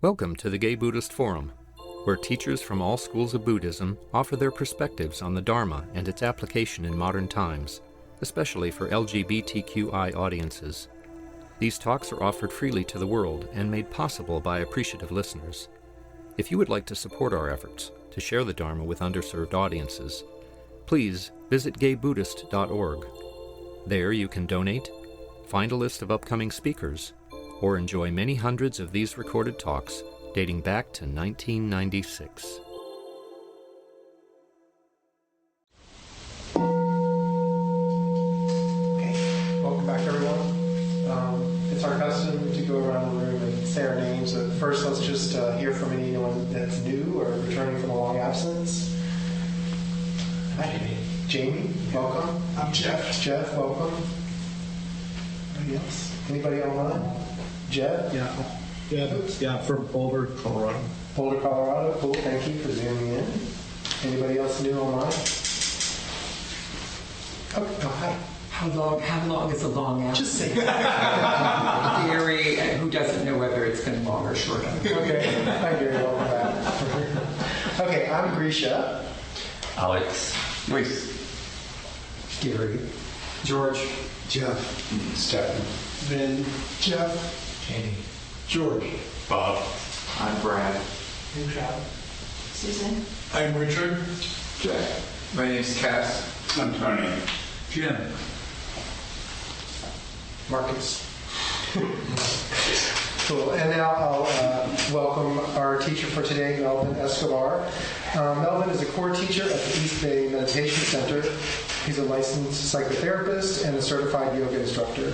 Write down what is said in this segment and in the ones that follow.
Welcome to the Gay Buddhist Forum, where teachers from all schools of Buddhism offer their perspectives on the Dharma and its application in modern times, especially for LGBTQI audiences. These talks are offered freely to the world and made possible by appreciative listeners. If you would like to support our efforts to share the Dharma with underserved audiences, please visit gaybuddhist.org. There you can donate, find a list of upcoming speakers, or enjoy many hundreds of these recorded talks dating back to 1996. Okay, welcome back everyone. It's our custom to go around the room and say our names. But first, let's just hear from anyone that's new or returning from a long absence. Hi, Jamie, welcome. I'm Jeff. Jeff, welcome. Anybody else? Anybody online? Jeff? Yeah, from Boulder, Colorado. Boulder, Colorado. Cool, thank you for zooming in. Anybody else new online? Oh, hi. How long is a long absence? Just say Theory, and who doesn't know whether it's been long or short? Okay, hi Gary, welcome back. Okay, I'm Grisha. Alex. Luis. Gary. George. Jeff. Stephen. Vin. Jeff. Andy. George. Bob. I'm Brad. And Travis. Susan. I'm Richard. Jack. My name's Cass. I'm Tony. Jim. Marcus. Cool. And now I'll welcome our teacher for today, Melvin Escobar. Melvin is a core teacher at the East Bay Meditation Center. He's a licensed psychotherapist and a certified yoga instructor.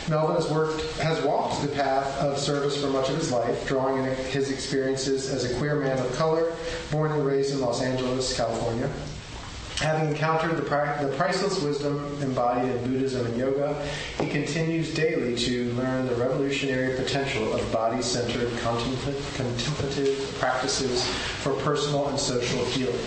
Melvin has walked the path of service for much of his life, drawing in his experiences as a queer man of color, born and raised in Los Angeles, California. Having encountered the priceless wisdom embodied in Buddhism and yoga, he continues daily to learn the revolutionary potential of body-centered contemplative practices for personal and social healing.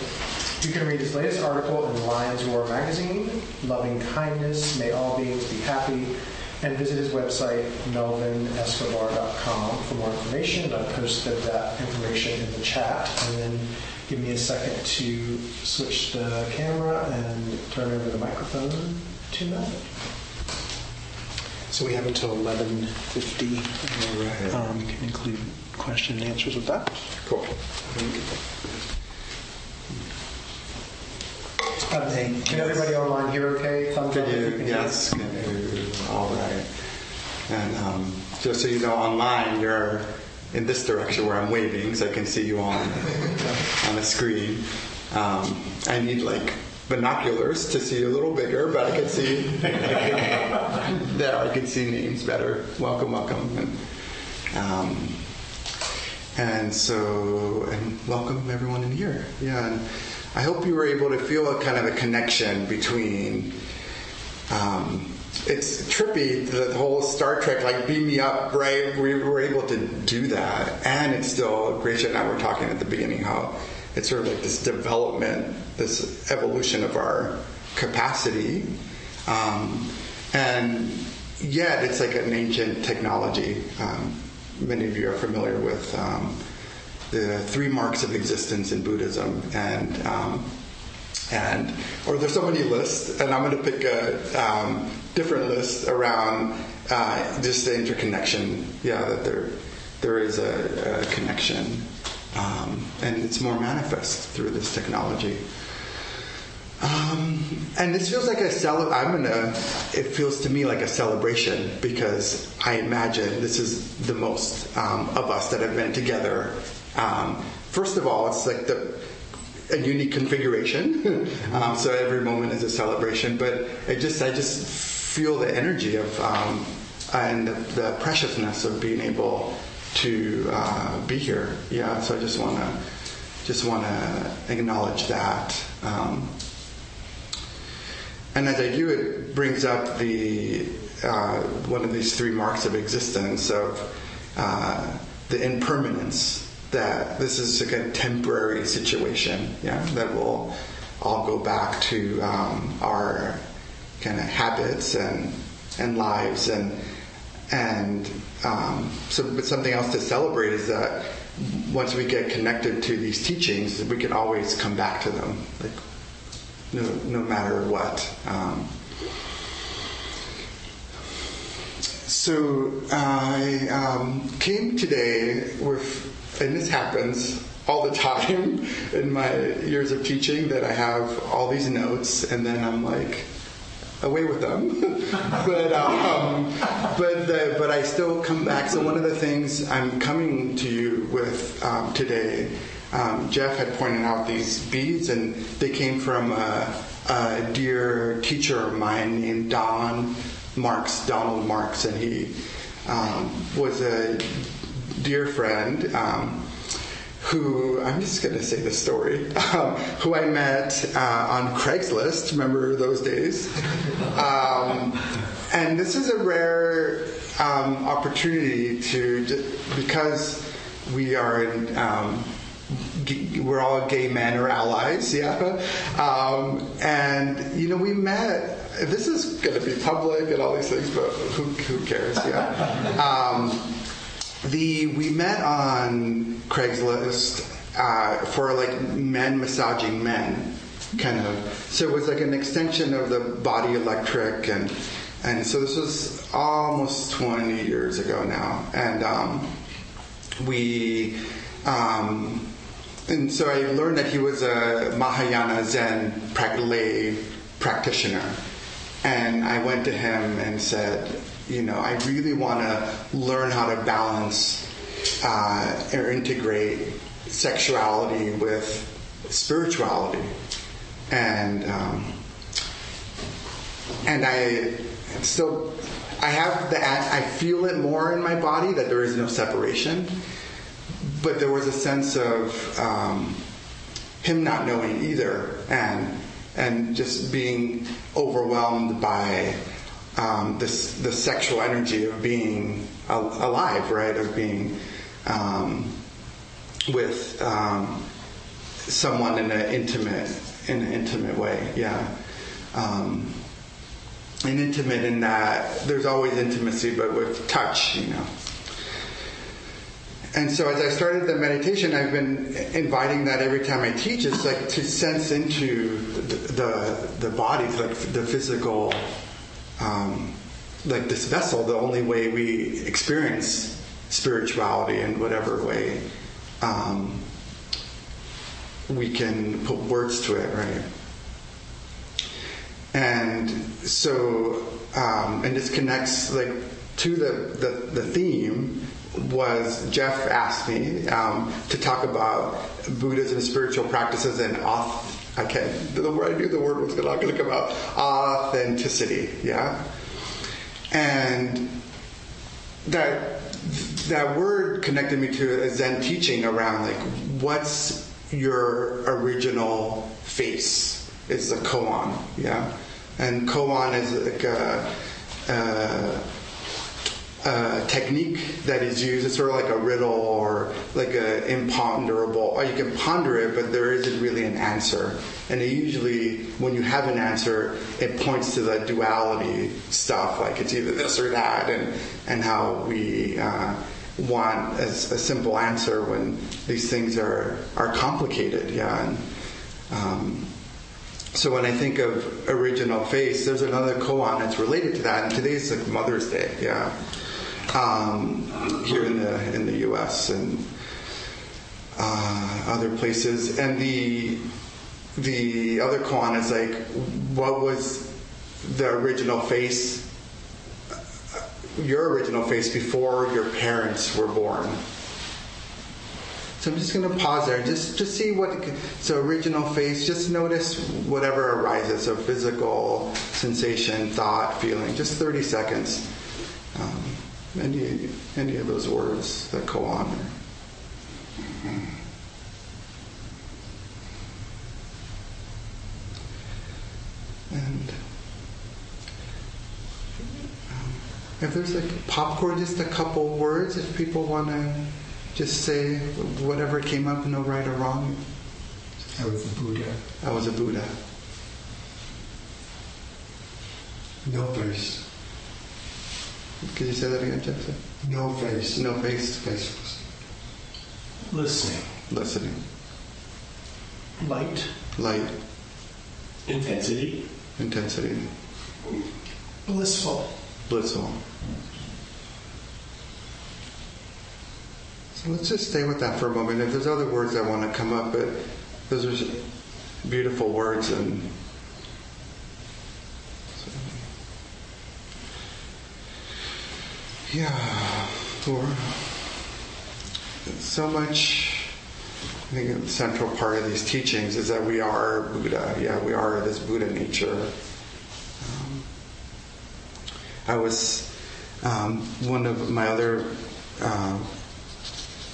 You can read his latest article in Lion's Roar magazine, Loving Kindness, May All Beings Be Happy, and visit his website, melvinescobar.com, for more information. I posted that information in the chat. And then give me a second to switch the camera and turn over the microphone to Melvin. So we have until 11:50. We can include question and answers with that. Cool. Can everybody online hear okay? Thumbs up if you can Yes, can hear. All right. And just so you know, online you're in this direction where I'm waving, so I can see you on the screen. I need like binoculars to see a little bigger, but I can see there. I can see names better. Welcome. And welcome everyone in here. Yeah. And I hope you were able to feel a kind of a connection between. It's trippy, the whole Star Trek, like beam me up, right? We were able to do that, and it's still. Grisha and I were talking at the beginning how it's sort of like this development, this evolution of our capacity, and yet it's like an ancient technology. Many of you are familiar with the 3 marks of existence in Buddhism, or there's so many lists, and I'm going to pick a different list around just the interconnection. Yeah, that there is a connection, and it's more manifest through this technology. And this feels like it feels to me like a celebration, because I imagine this is the most of us that have been together. First of all, it's like a unique configuration, so every moment is a celebration. But I just feel the energy of and the preciousness of being able to be here. Yeah, so I just want to acknowledge that. And as I do, it brings up the one of these 3 marks of existence of the impermanence. That this is like a temporary situation, yeah, that will all go back to our kind of habits and lives, but something else to celebrate is that once we get connected to these teachings, we can always come back to them, like no matter what. So I came today with, and this happens all the time in my years of teaching, that I have all these notes and then I'm like away with them. but I still come back. So one of the things I'm coming to you with today, Jeff had pointed out these beads, and they came from a dear teacher of mine named Donald Marks, and he was a dear friend who, I'm just going to say the story, who I met on Craigslist. Remember those days? And this is a rare opportunity because we are we're all gay men or allies, yeah. And we met. This is going to be public and all these things, but who cares? Yeah. We met on Craigslist for like men massaging men, kind of. So it was like an extension of the Body Electric, and so this was almost 20 years ago now, and and so I learned that he was a Mahayana Zen lay practitioner. And I went to him and said, I really want to learn how to balance or integrate sexuality with spirituality. And I feel it more in my body that there is no separation. But there was a sense of him not knowing either, and just being overwhelmed by the sexual energy of being alive, right? Of being with someone in an intimate way, yeah. And intimate in that there's always intimacy, but with touch, And so as I started the meditation, I've been inviting that every time I teach. It's like to sense into the body, like the physical, like this vessel, the only way we experience spirituality in whatever way we can put words to it, right? And so, and this connects like to the theme. Was Jeff asked me to talk about Buddhism, spiritual practices, and the word I knew the word was not going to come out. Authenticity, yeah. And that word connected me to a Zen teaching around like what's your original face? It's a koan, yeah. And koan is like a technique that is used. It's sort of like a riddle or like a imponderable, or you can ponder it, but there isn't really an answer. And it usually, when you have an answer, it points to the duality stuff, like it's either this or that, and how we want a simple answer when these things are complicated, yeah. And, so when I think of original face, there's another koan that's related to that, and today's like Mother's Day, yeah. Here in the U.S. and other places, and the other koan is like, what was the original face, your original face before your parents were born? So I'm just going to pause there and just see so original face, just notice whatever arises, so physical sensation, thought, feeling, just 30 seconds. Any of those words that go on there. And if there's like popcorn, just a couple words, if people want to just say whatever came up, no right or wrong. I was a Buddha. I was a Buddha. No face. Could you say that again, Jeff? No face. No face. Faceless. Listening. Listening. Light. Light. Intensity. Intensity. Blissful. Blissful. So let's just stay with that for a moment. If there's other words that want to come up, but those are beautiful words, and yeah, so much. I think the central part of these teachings is that we are Buddha. Yeah, we are this Buddha nature. I was one of my other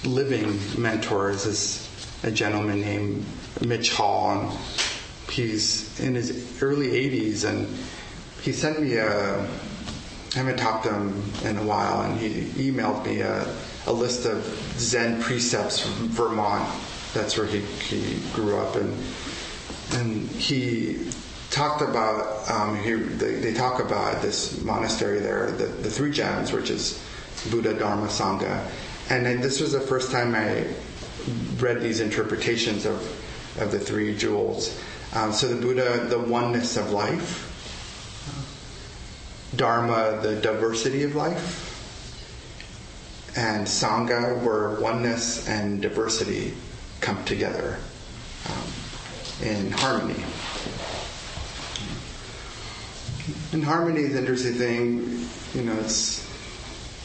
living mentors is a gentleman named Mitch Hall, and he's in his early 80s, and he sent me I haven't talked to him in a while, and he emailed me a list of Zen precepts from Vermont. That's where he grew up, and he talked about they talk about this monastery there, the Three Gems, which is Buddha, Dharma, Sangha, and then this was the first time I read these interpretations of the three jewels. So the Buddha, the oneness of life; Dharma, the diversity of life; and Sangha, where oneness and diversity come together in harmony. And harmony is an interesting thing. It's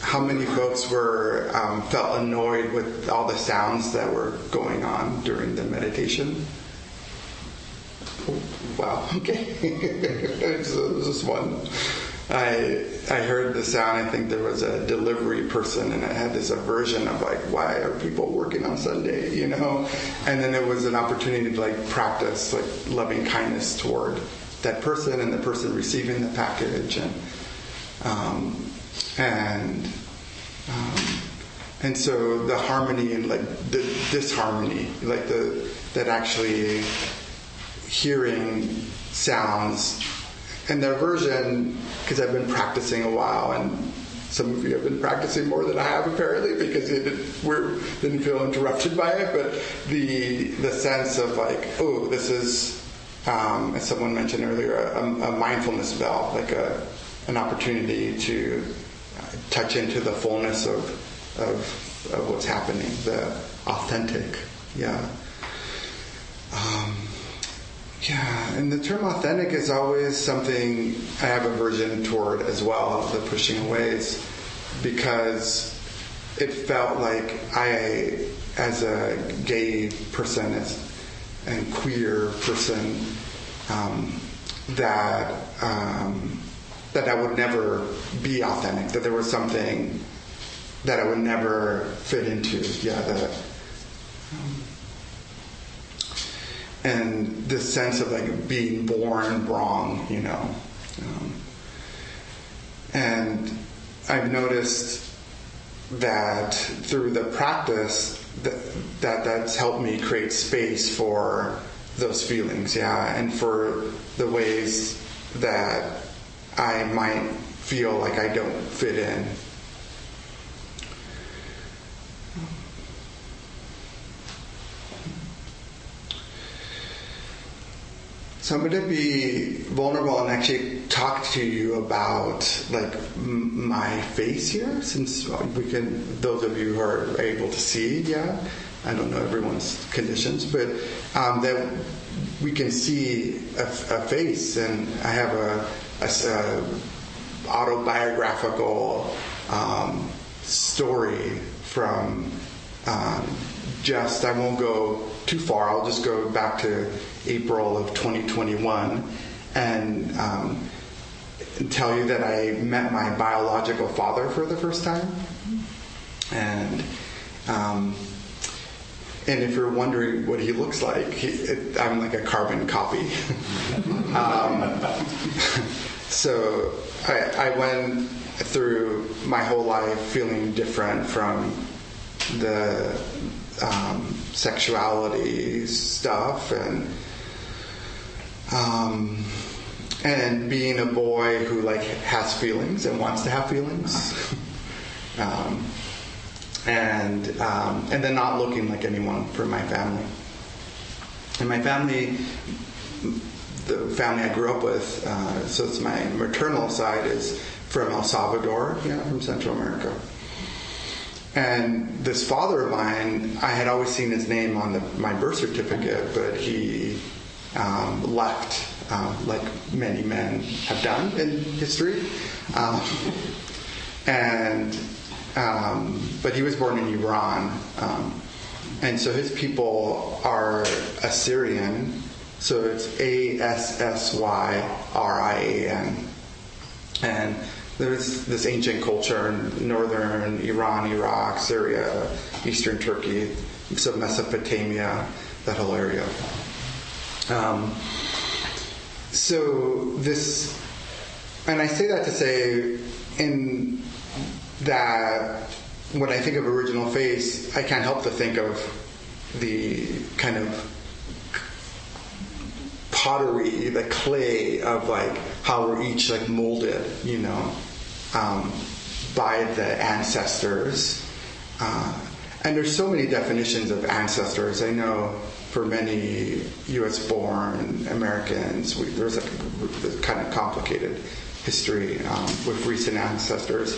how many folks were felt annoyed with all the sounds that were going on during the meditation. Oh, wow. Okay. There's this one. I heard the sound. I think there was a delivery person, and I had this aversion of like, why are people working on Sunday? And then there was an opportunity to practice loving kindness toward that person and the person receiving the package, and so the harmony and the disharmony, that actually hearing sounds. And the aversion, because I've been practicing a while, and some of you have been practicing more than I have apparently, because you didn't feel interrupted by it. But the sense of this is, as someone mentioned earlier, a mindfulness bell, an opportunity to touch into the fullness of what's happening, the authentic, yeah. Yeah, and the term authentic is always something I have aversion toward as well, the pushing away, because it felt like I, as a gay person and queer person, that I would never be authentic, that there was something that I would never fit into. Yeah, and this sense of being born wrong, and I've noticed that through the practice that's helped me create space for those feelings, yeah, and for the ways that I might feel like I don't fit in. So I'm going to be vulnerable and actually talk to you about my face here, since those of you who are able to see, yeah, I don't know everyone's conditions, but that we can see a face, and I have a autobiographical story from I won't go too far, I'll just go back to April of 2021 and tell you that I met my biological father for the first time. And if you're wondering what he looks like, I'm like a carbon copy. So I went through my whole life feeling different from the sexuality stuff and being a boy who has feelings and wants to have feelings. and then not looking like anyone for my family. And my family, the family I grew up with, so it's my maternal side is from El Salvador, from Central America. And this father of mine, I had always seen his name on my birth certificate, but he left, like many men have done in history. But he was born in Iran. And so his people are Assyrian. So it's Assyrian. And there's this ancient culture in northern Iran, Iraq, Syria, eastern Turkey, some Mesopotamia, that whole area. So this, and I say that to say, in that when I think of original face, I can't help to think of the kind of pottery, the clay of like how we're each like molded, by the ancestors. And there's so many definitions of ancestors. I know for many U.S.-born Americans, there's a kind of complicated history with recent ancestors.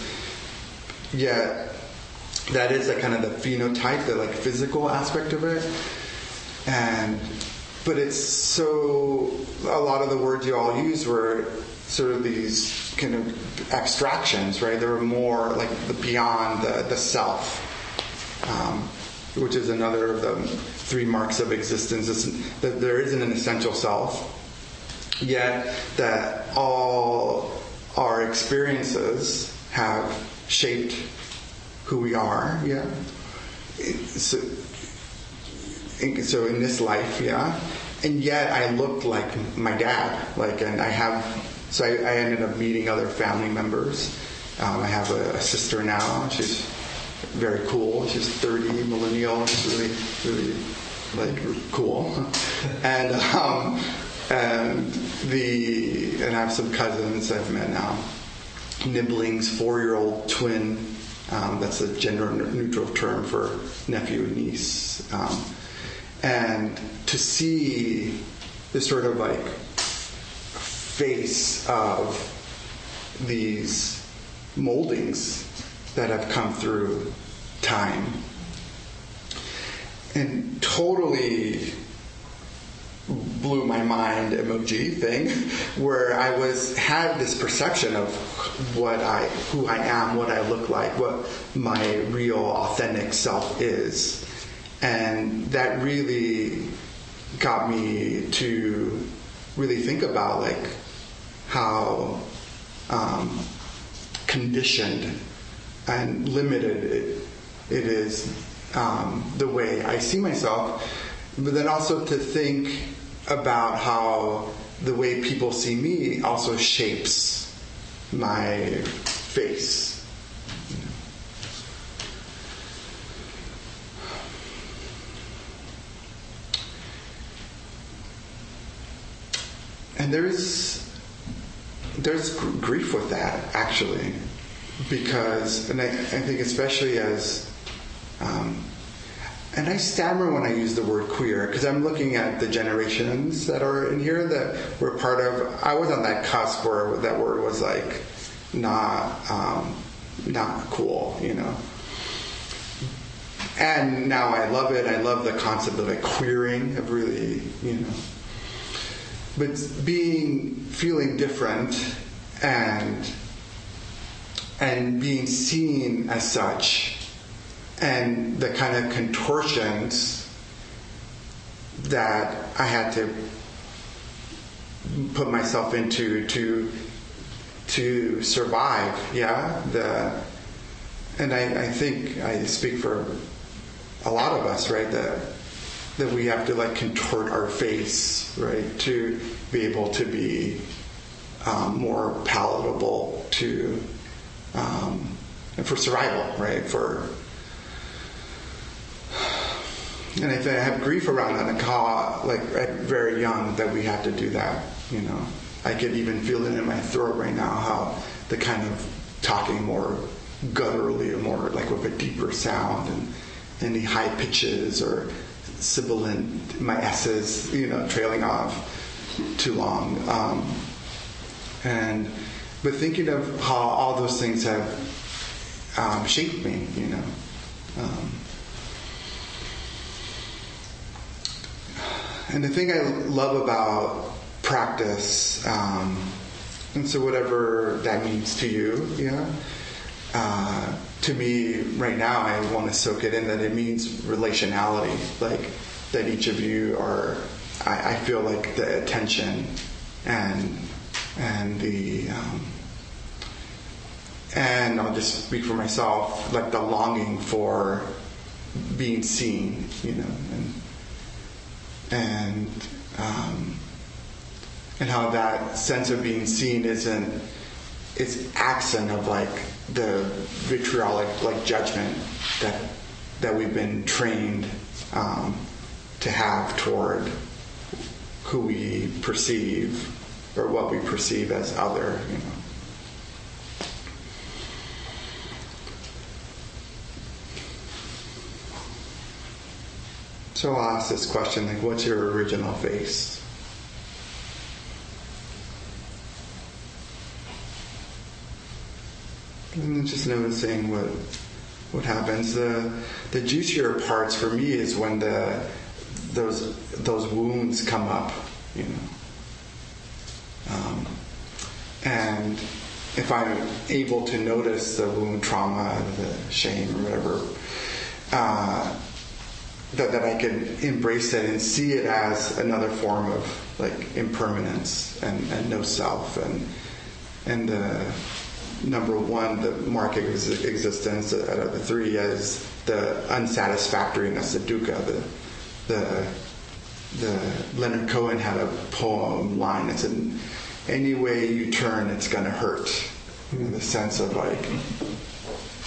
Yet that is a kind of the phenotype, the like physical aspect of it. But it's so, a lot of the words you all use were sort of these kind of abstractions, right? They were more like beyond the self, which is another of the three marks of existence, is that there isn't an essential self, yet that all our experiences have shaped who we are, So in this life, and yet I looked like my dad, and I ended up meeting other family members. I have a sister now. She's very cool. She's 30, millennial. She's really, really cool. And I have some cousins I've met now. Nibblings, 4-year-old twin. That's a gender-neutral term for nephew and niece. And to see this sort of like face of these moldings that have come through time, and totally blew my mind emoji thing, where I had this perception of who I am, what I look like, what my real authentic self is. And that really got me to really think about like how conditioned and limited it is, the way I see myself, but then also to think about how the way people see me also shapes my face. And there's grief with that, actually, because, and I think especially as, and I stammer when I use the word queer, because I'm looking at the generations that are in here that were part of, I was on that cusp where that word was like not cool, And now I love it. I love the concept of like queering, of really, But feeling different and being seen as such, and the kind of contortions that I had to put myself into to survive, and I think I speak for a lot of us, right, that we have to like contort our face, right, to be able to be more palatable to, and for survival, right, and I have grief around that, and how, like, at very young, that we have to do that, I could even feel it in my throat right now, how the kind of talking more gutturally or more like with a deeper sound, and any high pitches or sibilant, my S's, trailing off too long. But thinking of how all those things have shaped me, And the thing I love about practice, and so whatever that means to you, to me right now, I want to soak it in that it means relationality, like that each of you are, I feel like the attention and the, and I'll just speak for myself, like the longing for being seen, and how that sense of being seen it's accent of like the vitriolic like judgment that we've been trained to have toward who we perceive or what we perceive as other, So I'll ask this question, like, what's your original face? And just noticing what happens. The juicier parts for me is when those wounds come up, and if I'm able to notice the wound trauma, the shame, or whatever, that I can embrace it and see it as another form of like impermanence and no self, and number one, the mark of existence out of the three is the unsatisfactoriness, the dukkha. The Leonard Cohen had a poem line that said, "Any way you turn, it's going to hurt." The sense of like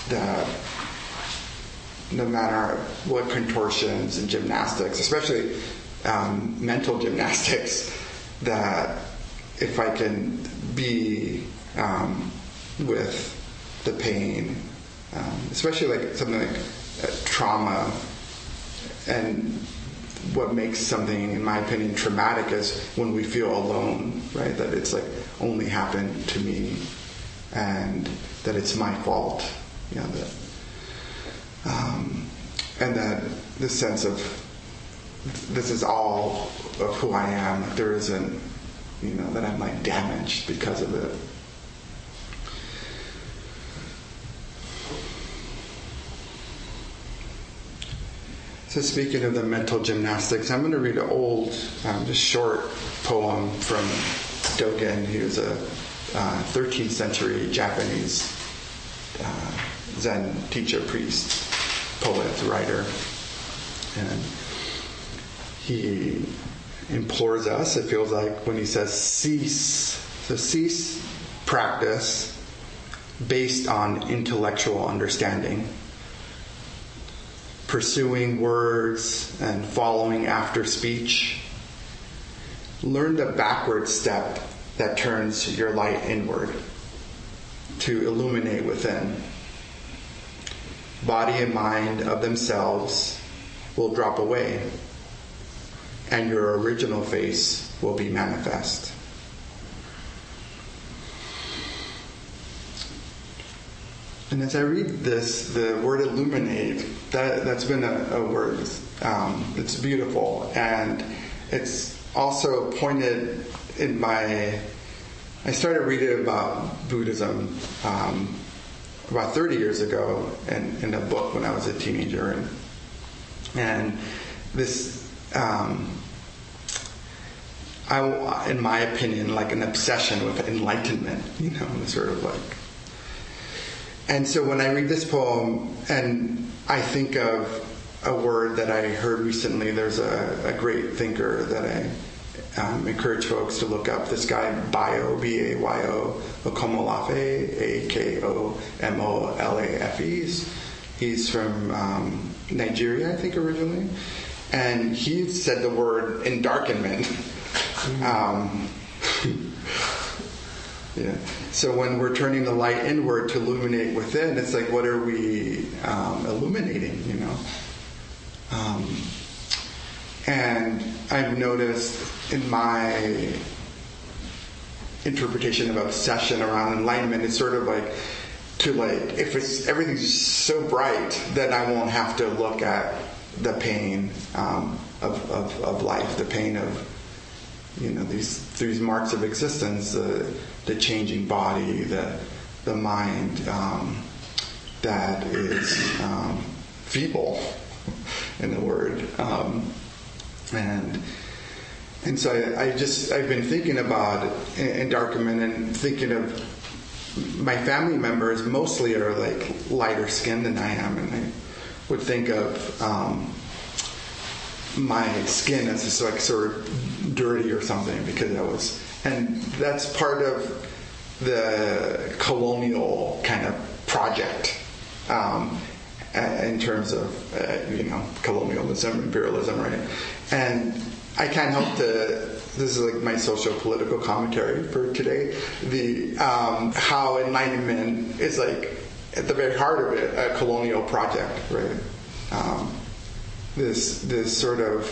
that. No matter what contortions and gymnastics, especially mental gymnastics, that if I can be with the pain, especially like something like trauma, and what makes something, in my opinion, traumatic is when we feel alone, right? That it's like only happened to me, and that it's my fault, and that the sense of this is all of who I am. Like there isn't, that I'm like damaged because of it. So speaking of the mental gymnastics, I'm going to read an old, just short poem from Dogen. He was a 13th century Japanese Zen teacher, priest, poet, writer, and he implores us, it feels like, when he says cease. So cease practice based on intellectual understanding, pursuing words and following after speech. Learn the backward step that turns your light inward to illuminate within. Body and mind of themselves will drop away, and your original face will be manifest. And as I read this, the word illuminate, that's been a word, it's beautiful, and it's also pointed in I started reading about Buddhism about 30 years ago in a book when I was a teenager, and this, in my opinion, like an obsession with enlightenment, sort of like. And so when I read this poem and I think of a word that I heard recently, there's a great thinker that I encourage folks to look up, this guy Bayo, B-A-Y-O, Okomolafe, A-K-O-M-O-L-A-F-E. He's from Nigeria, I think, originally. And he said the word endarkenment. Yeah. So when we're turning the light inward to illuminate within, it's like, what are we illuminating, you know? And I've noticed in my interpretation of obsession around enlightenment, it's sort of like, if everything's so bright, then I won't have to look at the pain of life, the pain of, you know, these marks of existence, the changing body, the mind that is feeble, in a word, and so I've been thinking about endarkenment and thinking of my family members mostly are like lighter skinned than I am, and I would think of my skin as just like sort of dirty or something because and that's part of the colonial kind of project in terms of colonialism, imperialism, right? And I can't help this is like my socio-political commentary for today, how enlightenment is like at the very heart of it a colonial project, right? This sort of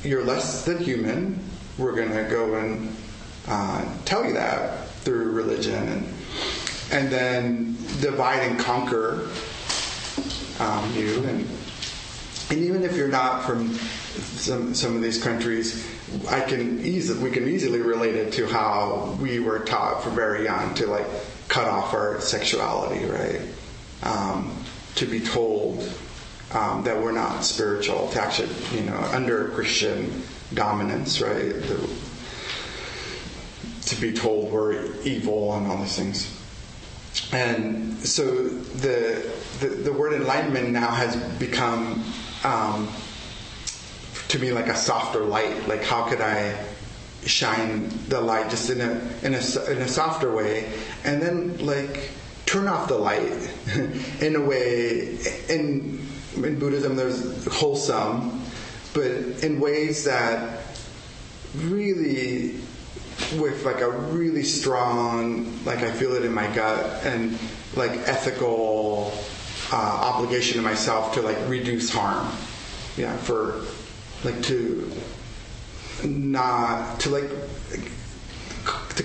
you're less than human. We're going to go and tell you that through religion, and then divide and conquer you. And even if you're not from some of these countries, we can easily relate it to how we were taught from very young to like cut off our sexuality, right? To be told that we're not spiritual, to actually, under Christian dominance, right? To be told we're evil and all these things. And so the word enlightenment now has become, to me, like a softer light. Like, how could I shine the light just in a softer way, and then like turn off the light in a way. In Buddhism, there's wholesome, but in ways that really, with like a really strong, like I feel it in my gut, and like ethical obligation to myself to like reduce harm, for like to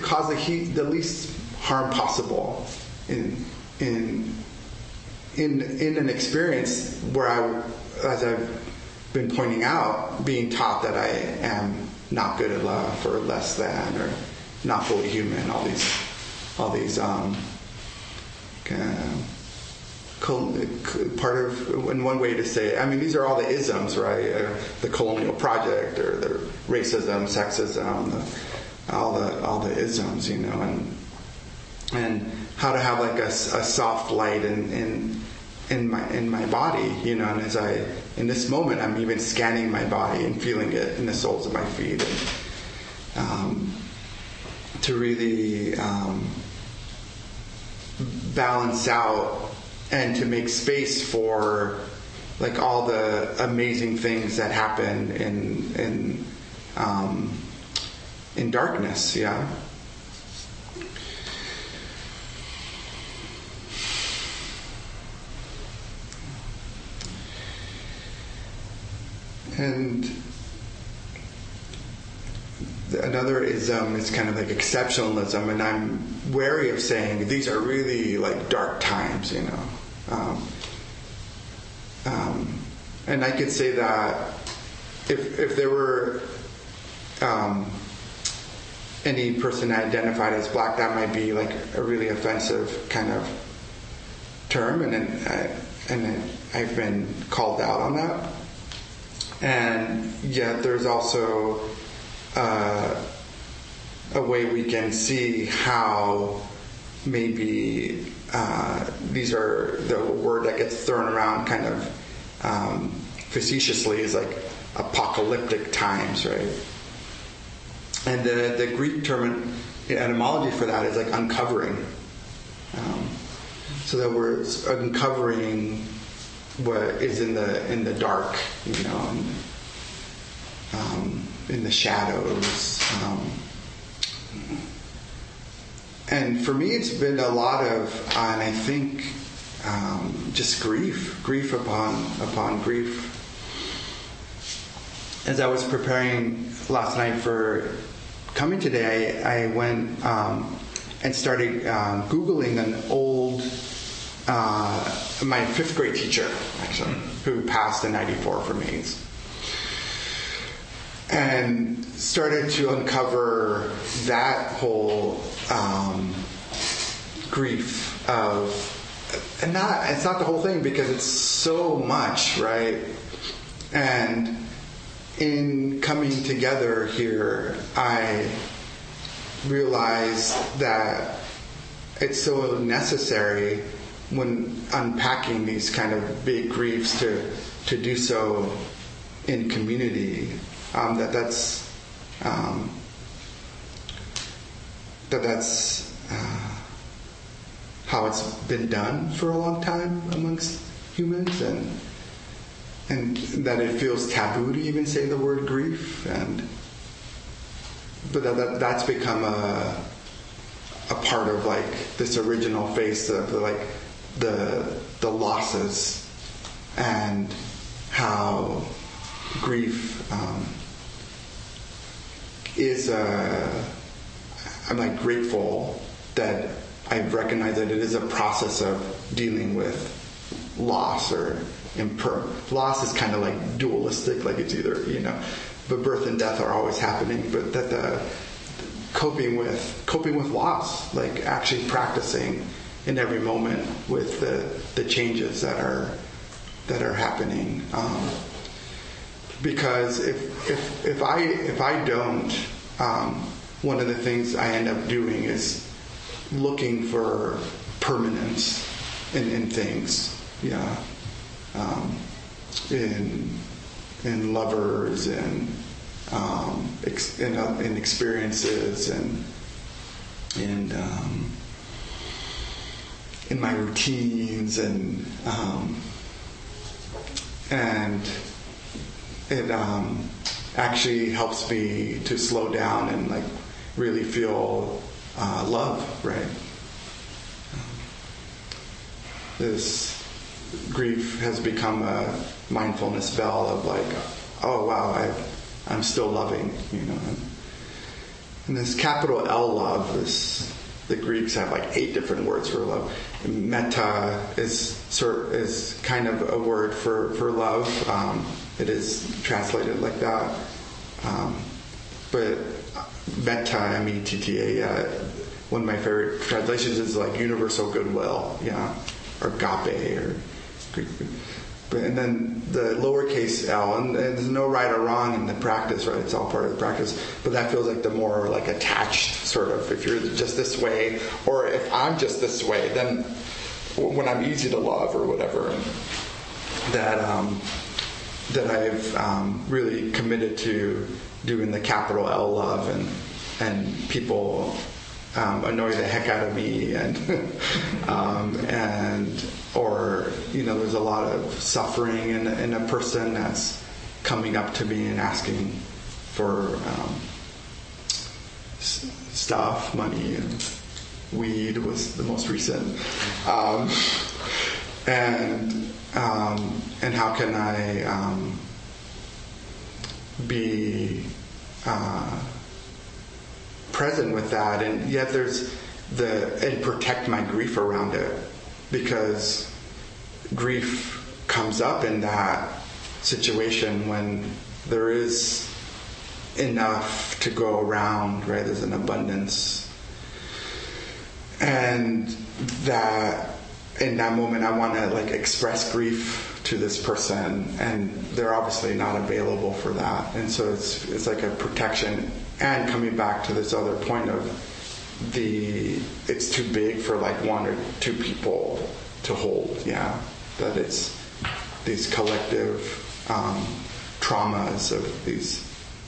cause the least harm possible in an experience where as I've been pointing out, being taught that I am not good enough or less than or not fully human, all these part of, in one way to say, I mean, these are all the isms, right? The colonial project, or the racism, sexism, all the isms, and how to have like a soft light in my body, and as in this moment, I'm even scanning my body and feeling it in the soles of my feet, and to really balance out and to make space for like all the amazing things that happen in darkness, And another ism is kind of like exceptionalism, and I'm wary of saying these are really like dark times, and I could say that if there were any person identified as black, that might be like a really offensive kind of term, and I've been called out on that. And yet there's also a way we can see how maybe these are the word that gets thrown around kind of facetiously is like apocalyptic times, right? And the Greek term etymology for that is like uncovering. So that we're uncovering what is in the dark, in the shadows, And for me, it's been a lot of, and I think, just grief upon grief. As I was preparing last night for coming today, I went and started Googling an old, my 5th grade teacher, actually, who passed in '94 from AIDS. And started to uncover that whole grief of, and it's not the whole thing because it's so much, right? And in coming together here, I realized that it's so necessary when unpacking these kind of big griefs to do so in community. That's how it's been done for a long time amongst humans, and that it feels taboo to even say the word grief, but that's become a part of like this original face of like the losses, and how grief is I'm like grateful that I recognize that it is a process of dealing with loss, or loss is kind of like dualistic, like it's either, but birth and death are always happening, but that the coping with loss, like actually practicing in every moment with the changes that are happening. Because if I don't, one of the things I end up doing is looking for permanence in things, in lovers, and in experiences, and in my routines, and it actually helps me to slow down and like really feel love, right? This grief has become a mindfulness bell of like, oh wow, I'm still loving, And this capital L love is, the Greeks have like 8 different words for love. Metta is kind of a word for love. It is translated like that. But metta, M-E-T-T-A, one of my favorite translations is like universal goodwill, or agape, or Greek. And then the lowercase l, and there's no right or wrong in the practice, right? It's all part of the practice. But that feels like the more like attached sort of, if you're just this way, or if I'm just this way, then when I'm easy to love or whatever, that I've really committed to doing the capital L love, and people annoy the heck out of me, and or there's a lot of suffering in a person that's coming up to me and asking for stuff, money, and weed was the most recent, and how can I be present with that, and yet and protect my grief around it, because grief comes up in that situation when there is enough to go around, right? There's an abundance, and that in that moment I want to like express grief to this person, and they're obviously not available for that, and so it's like a protection. And coming back to this other point of it's too big for like 1 or 2 people to hold, that it's these collective traumas of these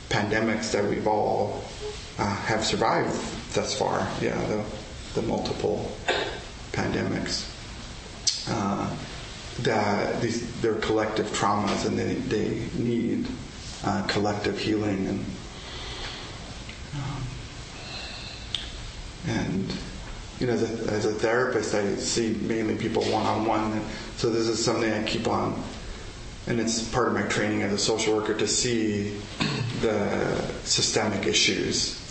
pandemics that we've all have survived thus far, the multiple pandemics, that they're collective traumas, and they need And as a therapist, I see mainly people one-on-one. So this is something I keep on, and it's part of my training as a social worker to see the systemic issues.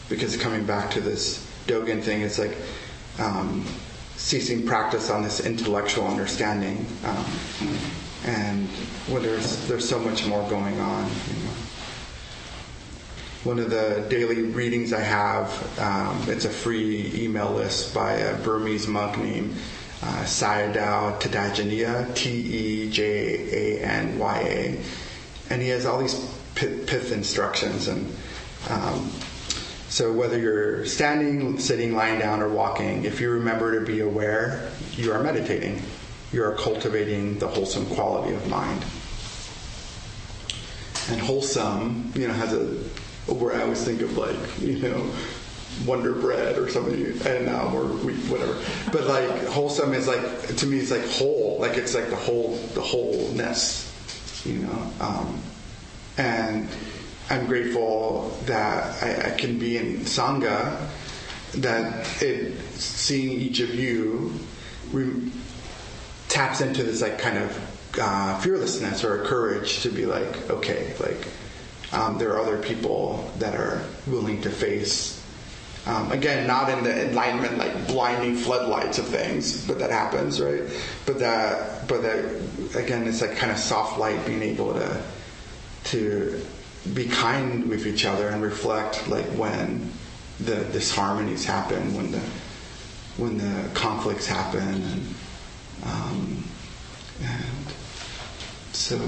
Because coming back to this Dogen thing, it's like ceasing practice on this intellectual understanding, and when there's so much more going on. One of the daily readings I have, it's a free email list by a Burmese monk named Sayadaw Tejaniya, Tejanya, and he has all these pith instructions. And so whether you're standing, sitting, lying down, or walking, if you remember to be aware, you are meditating. You are cultivating the wholesome quality of mind. And wholesome, has where I always think of Wonder Bread or something, and or whatever. But wholesome is to me, it's whole, it's the wholeness, and I'm grateful that I can be in Sangha, that seeing each of you taps into this kind of fearlessness or courage to be okay, there are other people that are willing to face, again, not in the enlightenment, blinding floodlights of things, but that happens, right? But that again, it's kind of soft light, being able to be kind with each other and reflect when the disharmonies happen, when the conflicts happen, and so.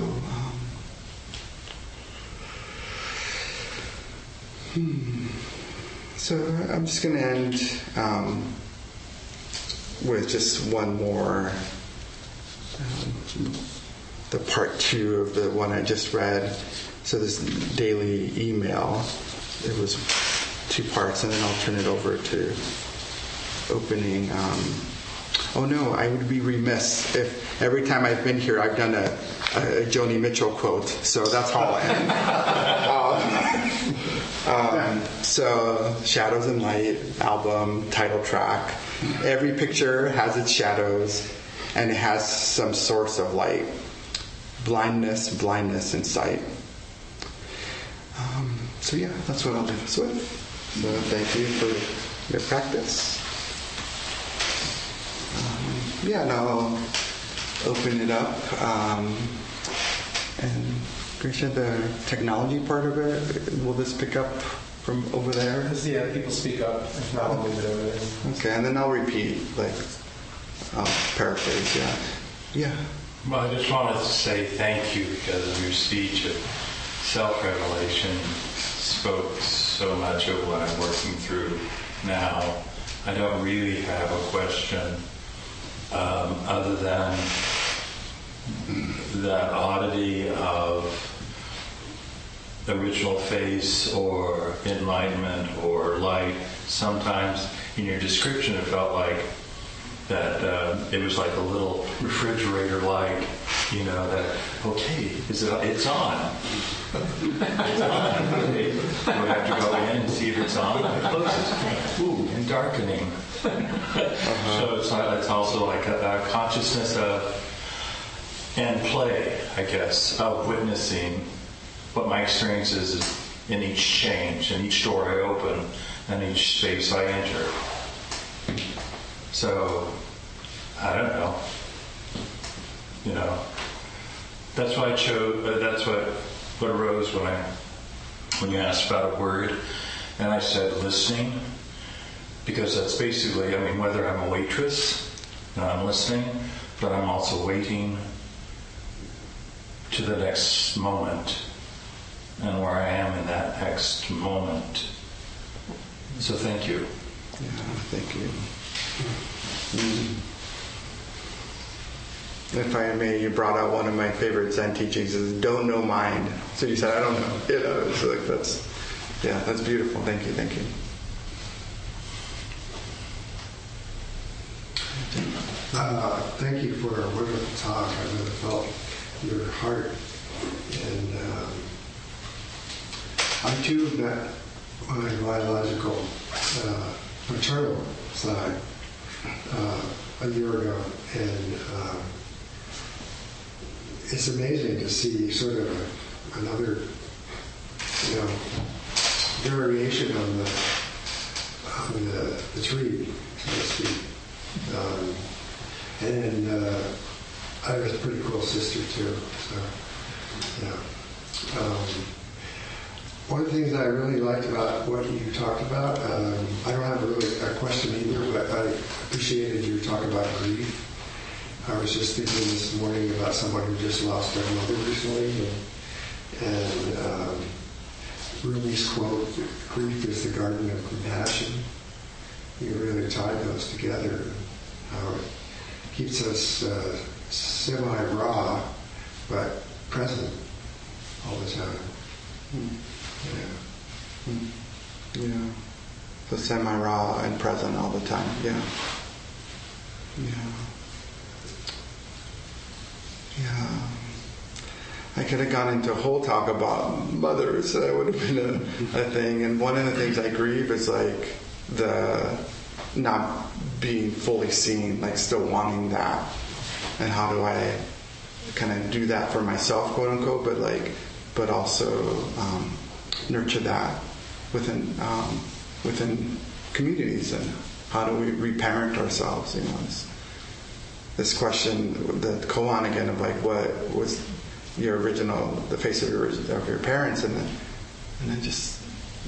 So I'm just going to end with just one more, the part 2 of the one I just read. So this daily email, it was 2 parts, and then I'll turn it over to opening. Oh no, I would be remiss if every time I've been here I've done a Joni Mitchell quote. So that's how I'll end. So Shadows and Light album, title track. Every picture has its shadows, and it has some source of light. Blindness in sight. So yeah, that's what I'll do this with. So thank you for your practice. And I'll open it up. And Grisha, the technology part of it, will this pick up from over there? Yeah, people speak up. If not, I'll move it over there. Okay, and then I'll repeat, I'll paraphrase, Yeah. Well, I just wanted to say thank you because of your speech of self-revelation spoke so much of what I'm working through now. I don't really have a question other than the oddity of original face or enlightenment or light. Sometimes in your description it felt like that it was like a little refrigerator light, that, okay, it's on. It's on. Okay. Do I have to go in and see if it's on? It closes. Ooh, and darkening. So it's also like a consciousness of, and play, I guess, of witnessing what my experience is in each change, in each door I open, and each space I enter. So, I don't know. That's why I chose. That's what arose when you asked about a word, and I said listening, because that's basically. Whether I'm a waitress and I'm listening, but I'm also waiting to the next moment and where I am in that next moment. So thank you. Yeah, thank you. If I may, you brought out one of my favorite Zen teachings is don't know mind. So you said, I don't know. It's that's beautiful. Thank you. Thank you for a wonderful talk. I really felt your heart. And I too met my biological maternal side a year ago, and it's amazing to see sort of another, variation on the tree, so to speak. And I have a pretty cool sister too. So, one of the things that I really liked about what you talked about, I don't have really a question either, but I appreciated your talk about grief. I was just thinking this morning about someone who just lost their mother recently, and Rumi's quote, "Grief is the garden of compassion." You really tied those together, and how it keeps us semi-raw, but present all the time. Yeah. So semi-raw and present all the time. Yeah. I could have gone into a whole talk about mothers. That would have been a thing. And one of the things I grieve is like the not being fully seen, like still wanting that. And how do I kind of do that for myself, quote unquote, but also nurture that within communities, and how do we reparent ourselves? This question, the koan again of like, what was your original, the face of your parents, and then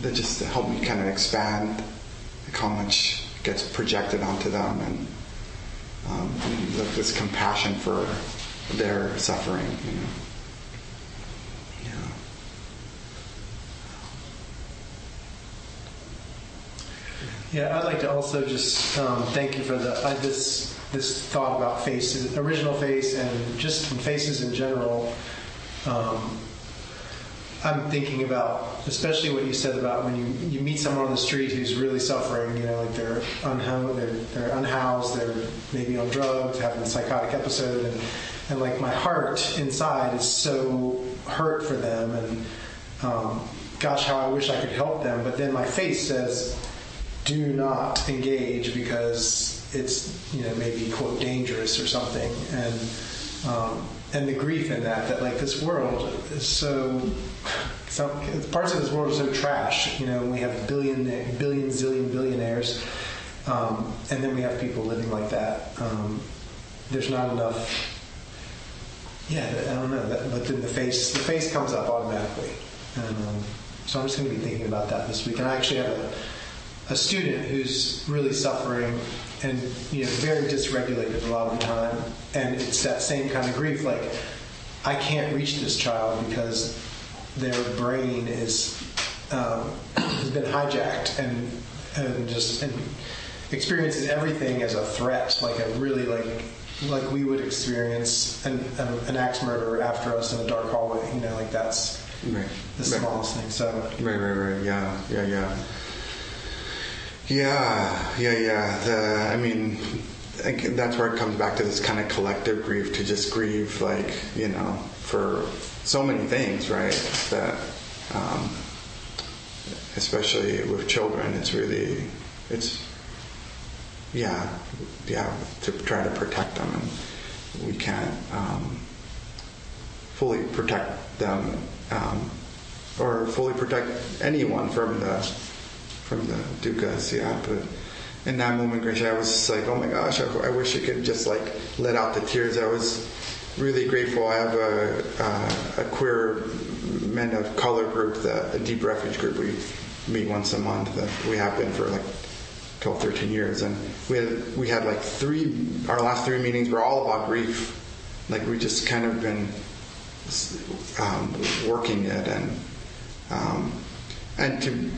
that just helped me kind of expand like how much gets projected onto them, and this compassion for their suffering. Yeah, I'd like to also just thank you for this thought about faces, original face, and just faces in general. I'm thinking about, especially what you said about when you meet someone on the street who's really suffering, like they're unhoused, they're maybe on drugs, having a psychotic episode, and like my heart inside is so hurt for them, and gosh, how I wish I could help them, but then my face says, do not engage because it's maybe quote dangerous or something, and the grief in that like this world is so parts of this world are so trash. We have billion zillion billionaires, and then we have people living like that. There's not enough. Yeah, I don't know. But then the face comes up automatically, and so I'm just going to be thinking about that this week. And I actually have a student who's really suffering and very dysregulated a lot of the time, and it's that same kind of grief. Like, I can't reach this child because their brain has been hijacked and experiences everything as a threat, like a really like we would experience an axe murderer after us in a dark hallway. Like that's right. The smallest thing. So right. Yeah. I think that's where it comes back to this kind of collective grief, to just grieve, for so many things, right? That, especially with children, to try to protect them, and we can't fully protect them, or fully protect anyone from the dukkha, but in that moment, Gracia, I was just like, oh my gosh, I wish I could just like let out the tears. I was really grateful. I have a queer men of color group, a deep refuge group. We meet once a month. We have been for like 12, 13 years, and we had like our last three meetings were all about grief. Like we just kind of been working it, and to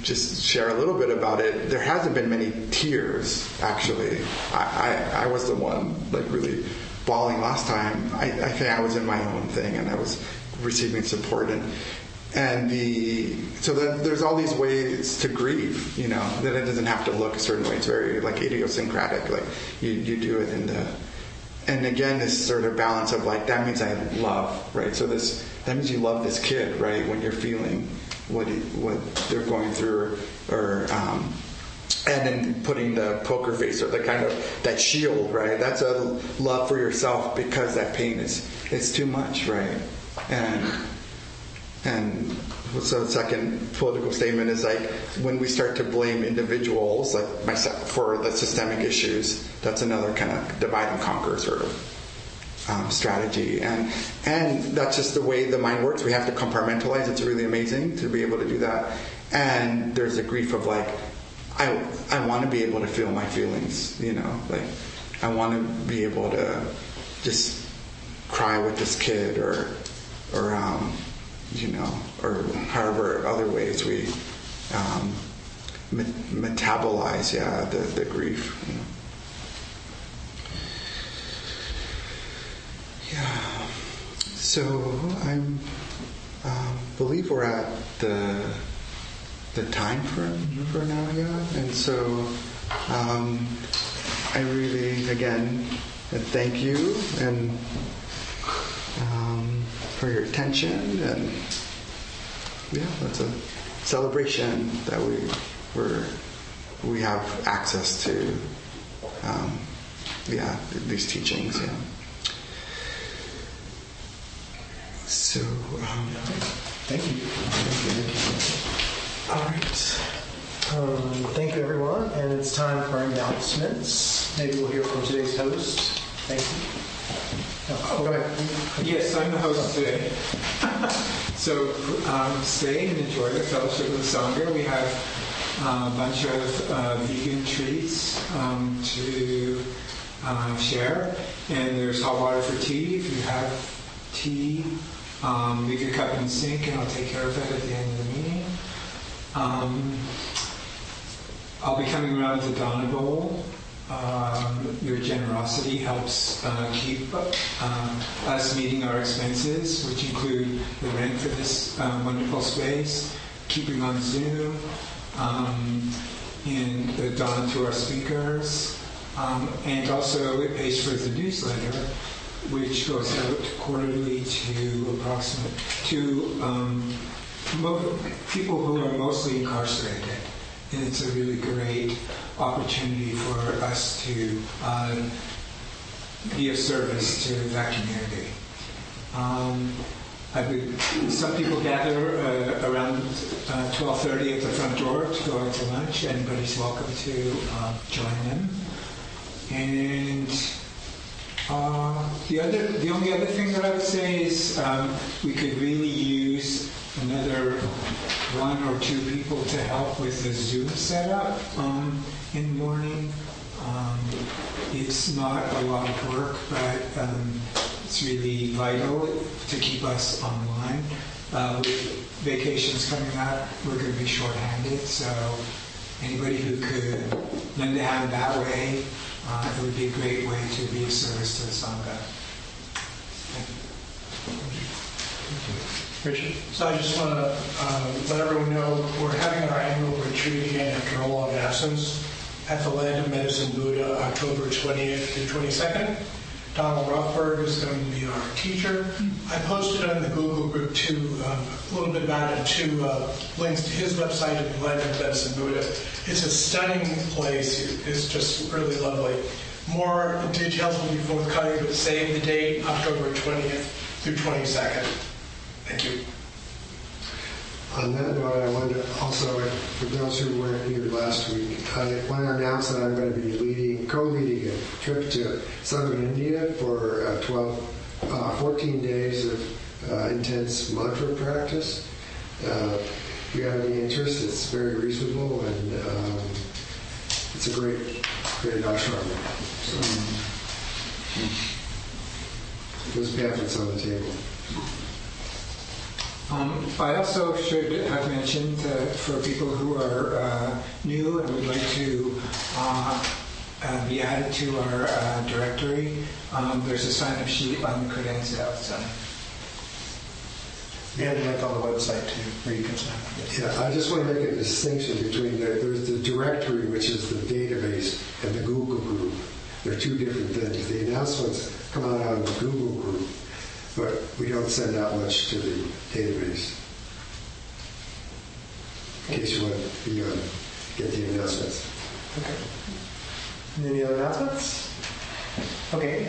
just share a little bit about it, there hasn't been many tears, actually. I was the one like really bawling last time. I think I was in my own thing, and I was receiving support, so that there's all these ways to grieve, that it doesn't have to look a certain way. It's very like idiosyncratic, like you do it and again, this sort of balance of like, that means I love, right? So that means you love this kid, right? When you're feeling what they're going through, or and then putting the poker face or the kind of that shield, right? That's a love for yourself, because that pain it's too much, right? And so the second political statement is like, when we start to blame individuals, like myself, for the systemic issues, that's another kind of divide and conquer sort of strategy. And that's just the way the mind works. We have to compartmentalize. It's really amazing to be able to do that. And there's a grief of like, I want to be able to feel my feelings, like I want to be able to just cry with this kid, or or however other ways we metabolize, the grief. Yeah. So I believe we're at the time for now, and so I really, again, thank you and for your attention, and that's a celebration that we have access to these teachings. So thank you. All right. Thank you, everyone. And it's time for announcements. Maybe we'll hear from today's host. Thank you. Go ahead. Yes, I'm the host today. So stay and enjoy the Fellowship of the Sangha. We have a bunch of vegan treats to share. And there's hot water for tea. If you have tea, leave your cup in the sink, and I'll take care of it at the end of the meeting. I'll be coming around with the Dharma bowl. Your generosity helps keep us meeting our expenses, which include the rent for this wonderful space, keeping on Zoom, and the Dharma to our speakers, and also it pays for the newsletter, which goes out quarterly to people who are mostly incarcerated. And it's a really great opportunity for us to be of service to that community. Some people gather around 12:30 at the front door to go out to lunch. Anybody's welcome to join them. And the only other thing that I would say is we could really use another one or two people to help with the Zoom setup in the morning. It's not a lot of work, but it's really vital to keep us online. With vacations coming up, we're going to be short-handed, so anybody who could lend a hand that way, it would be a great way to be of service to the Sangha. Richard? So I just want to let everyone know we're having our annual retreat again after a long absence at the Land of Medicine Buddha, October 20th through 22nd. Donald Rothberg is going to be our teacher. I posted on the Google group a little bit about it, links to his website at the Land of Medicine Buddha. It's a stunning place. It's just really lovely. More details will be forthcoming, but save the date, October 20th through 22nd. Thank you. On that note, I wanted to also, for those who weren't here last week, I want to announce that I'm going to be co-leading a trip to southern India for 14 days of intense mantra practice. If you have any interest, it's very reasonable, and it's a great ashram. So, there's pamphlets on the table. I also should have mentioned for people who are new and would like to be added to our directory, there's a sign-up sheet on the credenza outside. And a link on the website too, where you can sign up. Yeah, I just want to make a distinction between there's the directory, which is the database, and the Google group. They're two different things. The announcements come out of the Google group, but we don't send out much to the database. case you want to get the announcements. Okay. Any other announcements? Okay.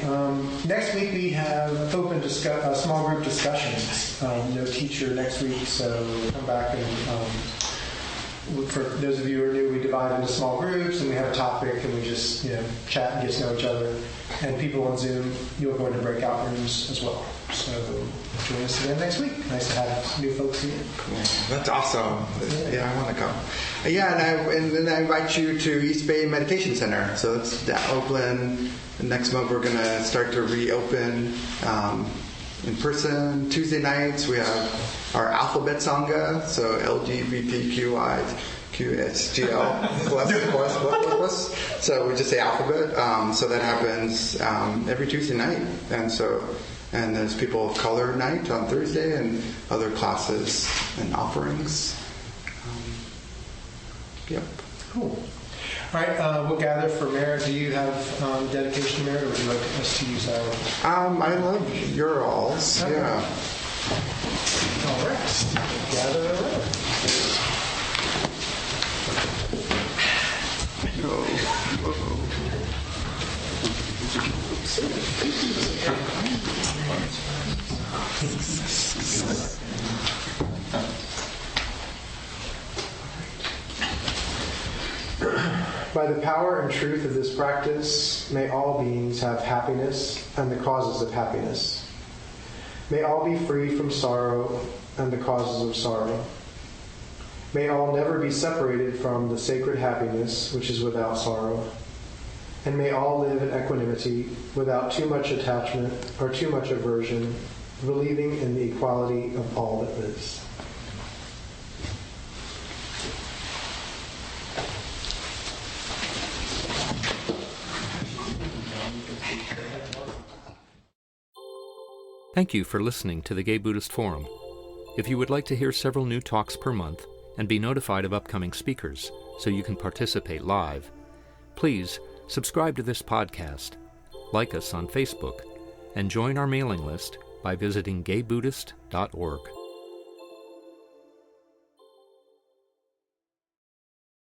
Next week we have open small group discussions. No teacher next week, so come back and for those of you who are new, we divide into small groups and we have a topic and we just chat and get to know each other. And people on Zoom, you'll go into breakout rooms as well. So join us again next week. Nice to have new folks here. Cool. That's awesome. Yeah, I want to come. Yeah, and then I invite you to East Bay Meditation Center. So it's Oakland. Next month we're going to start to reopen in person. Tuesday nights we have our alphabet Sangha. So LGBTQIQSGL plus. So we just say alphabet. So that happens every Tuesday night. And there's people of color night on Thursday and other classes and offerings. Yep. Cool. All right, we'll gather for merit. Do you have dedication to merit, or would you like us to use our? I love your alls. Okay. Yeah. All right. Gather around. By the power and truth of this practice, may all beings have happiness and the causes of happiness. May all be free from sorrow and the causes of sorrow. May all never be separated from the sacred happiness which is without sorrow. And may all live in equanimity without too much attachment or too much aversion, believing in the equality of all that lives. Thank you for listening to the Gay Buddhist Forum. If you would like to hear several new talks per month and be notified of upcoming speakers so you can participate live, please subscribe to this podcast, like us on Facebook, and join our mailing list by visiting gaybuddhist.org.